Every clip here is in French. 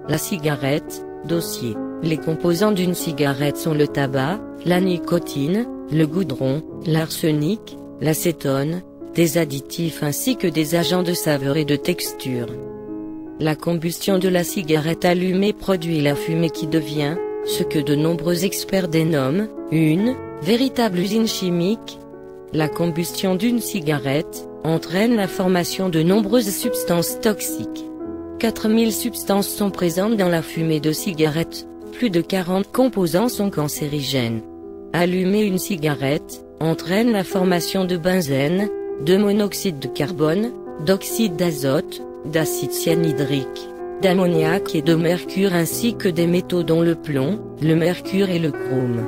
La cigarette, dossier. Les composants d'une cigarette sont le tabac, la nicotine, le goudron, l'arsenic, l'acétone, des additifs ainsi que des agents de saveur et de texture. La combustion de la cigarette allumée produit la fumée qui devient, ce que de nombreux experts dénomment, une véritable usine chimique. La combustion d'une cigarette entraîne la formation de nombreuses substances toxiques. 4000 substances sont présentes dans la fumée de cigarette, plus de 40 composants sont cancérigènes. Allumer une cigarette entraîne la formation de benzène, de monoxyde de carbone, d'oxyde d'azote, d'acide cyanhydrique, d'ammoniac et de mercure ainsi que des métaux dont le plomb, le mercure et le chrome.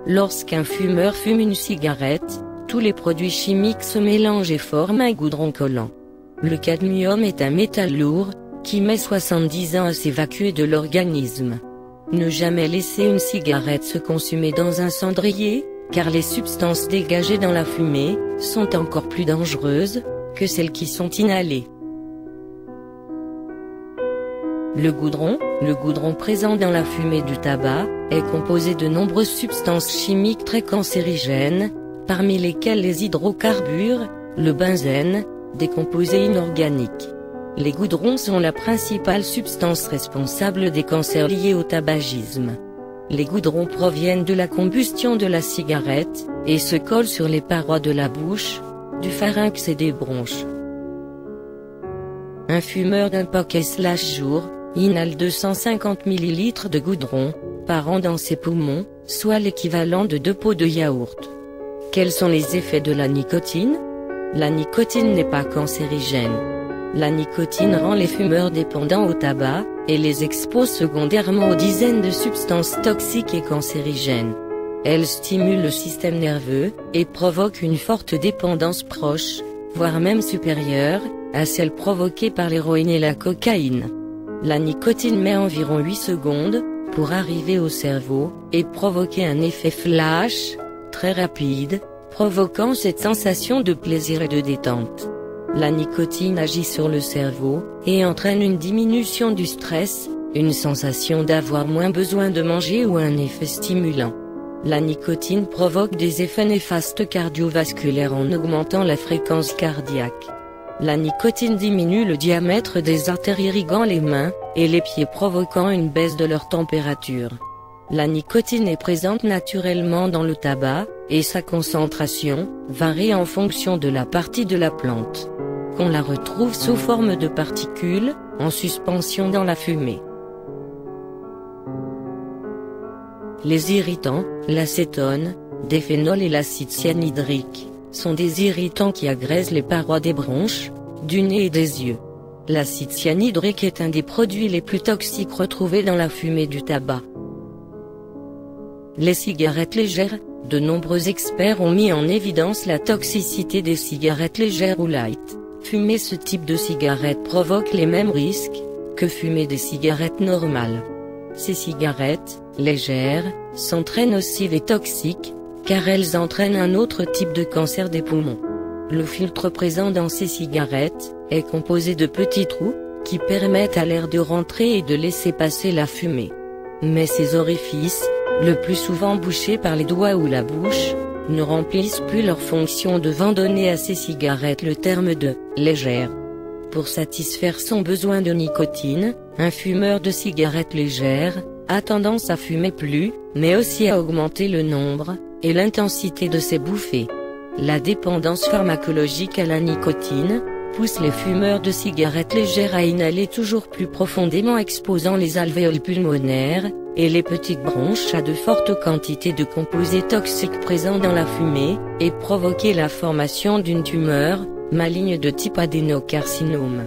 Lorsqu'un fumeur fume une cigarette, tous les produits chimiques se mélangent et forment un goudron collant. Le cadmium est un métal lourd, qui met 70 ans à s'évacuer de l'organisme. Ne jamais laisser une cigarette se consumer dans un cendrier, car les substances dégagées dans la fumée sont encore plus dangereuses que celles qui sont inhalées. Le goudron présent dans la fumée du tabac, est composé de nombreuses substances chimiques très cancérigènes, parmi lesquelles les hydrocarbures, le benzène, des composés inorganiques. Les goudrons sont la principale substance responsable des cancers liés au tabagisme. Les goudrons proviennent de la combustion de la cigarette, et se collent sur les parois de la bouche, du pharynx et des bronches. Un fumeur d'un paquet/jour, inhale 250 ml de goudron, par an dans ses poumons, soit l'équivalent de 2 pots de yaourt. Quels sont les effets de la nicotine? La nicotine n'est pas cancérigène. La nicotine rend les fumeurs dépendants au tabac, et les expose secondairement aux dizaines de substances toxiques et cancérigènes. Elle stimule le système nerveux, et provoque une forte dépendance proche, voire même supérieure, à celle provoquée par l'héroïne et la cocaïne. La nicotine met environ 8 secondes, pour arriver au cerveau, et provoquer un effet flash, très rapide, provoquant cette sensation de plaisir et de détente. La nicotine agit sur le cerveau, et entraîne une diminution du stress, une sensation d'avoir moins besoin de manger ou un effet stimulant. La nicotine provoque des effets néfastes cardiovasculaires en augmentant la fréquence cardiaque. La nicotine diminue le diamètre des artères irriguant les mains, et les pieds provoquant une baisse de leur température. La nicotine est présente naturellement dans le tabac, et sa concentration varie en fonction de la partie de la plante. Qu'on la retrouve sous forme de particules, en suspension dans la fumée. Les irritants, l'acétone, des phénols et l'acide cyanhydrique, sont des irritants qui agrègent les parois des bronches, du nez et des yeux. L'acide cyanhydrique est un des produits les plus toxiques retrouvés dans la fumée du tabac. Les cigarettes légères, de nombreux experts ont mis en évidence la toxicité des cigarettes légères ou light. Fumer ce type de cigarette provoque les mêmes risques que fumer des cigarettes normales. Ces cigarettes, légères, sont très nocives et toxiques, car elles entraînent un autre type de cancer des poumons. Le filtre présent dans ces cigarettes est composé de petits trous, qui permettent à l'air de rentrer et de laisser passer la fumée. Mais ces orifices, le plus souvent bouchés par les doigts ou la bouche, ne remplissent plus leur fonction devant donner à ces cigarettes le terme de « légère ». Pour satisfaire son besoin de nicotine, un fumeur de cigarettes légères a tendance à fumer plus, mais aussi à augmenter le nombre et l'intensité de ses bouffées. La dépendance pharmacologique à la nicotine pousse les fumeurs de cigarettes légères à inhaler toujours plus profondément, exposant les alvéoles pulmonaires et les petites bronches à de fortes quantités de composés toxiques présents dans la fumée, et provoquer la formation d'une tumeur maligne de type adénocarcinome.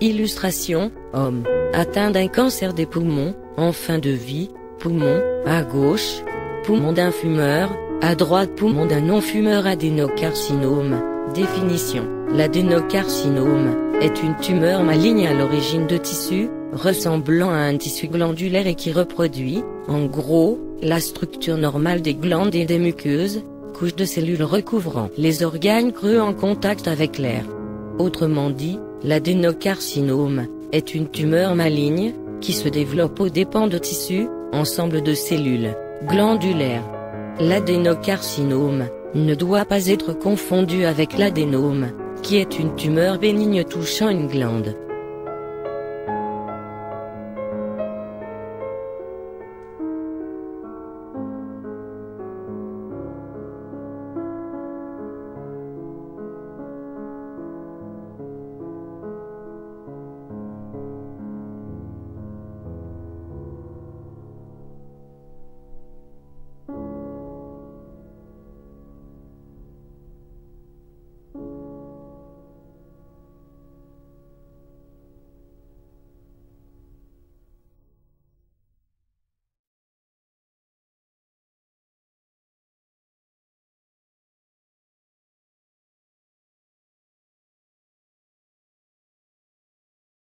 Illustration: homme atteint d'un cancer des poumons, en fin de vie, poumon, à gauche, poumon d'un fumeur, à droite poumon d'un non-fumeur. Adénocarcinome. Définition: l'adénocarcinome est une tumeur maligne à l'origine de tissus ressemblant à un tissu glandulaire et qui reproduit, en gros, la structure normale des glandes et des muqueuses, couche de cellules recouvrant les organes creux en contact avec l'air. Autrement dit, L'adénocarcinome est une tumeur maligne qui se développe aux dépens de tissus, ensemble de cellules glandulaires. L'adénocarcinome ne doit pas être confondu avec l'adénome, qui est une tumeur bénigne touchant une glande.